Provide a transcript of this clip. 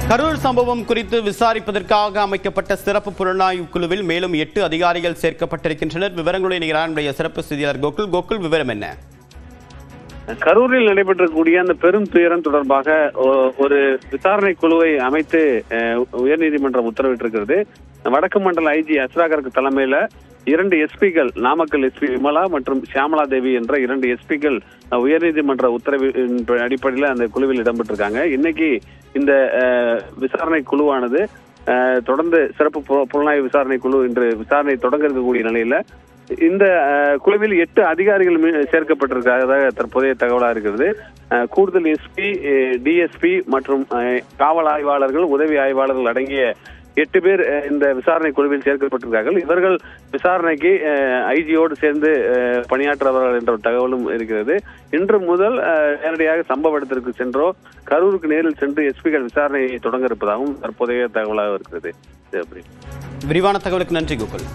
கரூர் சம்பவம் குறித்து விசாரிப்பதற்காக அமைக்கப்பட்ட சிறப்பு புலனாய்வு குழுவில் மேலும் 8 அதிகாரிகள் சேர்க்கப்பட்டிருக்கின்றனர். விவரங்களை நம்முடைய சிறப்பு செய்தியாளர் கோகுல் விவரம் என்ன? கரூரில் நடைபெற்றக்கூடிய அந்த பெரும் துயரம் தொடர்பாக ஒரு விசாரணை குழுவை அமைத்து உயர்நீதிமன்றம் உத்தரவிட்டிருக்கிறது. வடக்கு மண்டல ஐஜி அஸ்ராகருக்கு தலைமையில 2 எஸ்பிகள், நாமக்கல் எஸ்பி விமலா மற்றும் சியாமலா தேவி என்ற 2 எஸ்பிகள் உயர்நீதிமன்ற உத்தரவின் அடிப்படையில் அந்த குழுவில் இடம்பெற்றிருக்காங்க. இன்னைக்கு இந்த விசாரணை குழுவானது தொடர்ந்து சிறப்பு புலனாய்வு விசாரணை குழு இன்று விசாரணை தொடங்க இருக்கக்கூடிய நிலையில இந்த குழுவில் 8 அதிகாரிகள் சேர்க்கப்பட்டிருக்கிறதாக தற்போதைய தகவலா இருக்கிறது. கூடுதல் எஸ்பி, டிஎஸ்பி மற்றும் காவல் ஆய்வாளர்கள், உதவி ஆய்வாளர்கள் அடங்கிய 8 பேர் இந்த விசாரணை குழுவில் சேர்க்கப்பட்டிருக்கிறார்கள். இவர்கள் விசாரணைக்கு ஐஜியோடு சேர்ந்து பணியாற்றுவார்கள் என்ற தகவலும் இருக்கிறது. இன்று முதல் நேரடியாக சம்பவ இடத்திற்கு சென்றோ கரூருக்கு நேரில் சென்று எஸ்பிகள் விசாரணையை தொடங்க இருப்பதாகவும் தற்போதைய தகவலாக இருக்கிறது. விரிவான தகவலுக்கு நன்றி கோகுல்.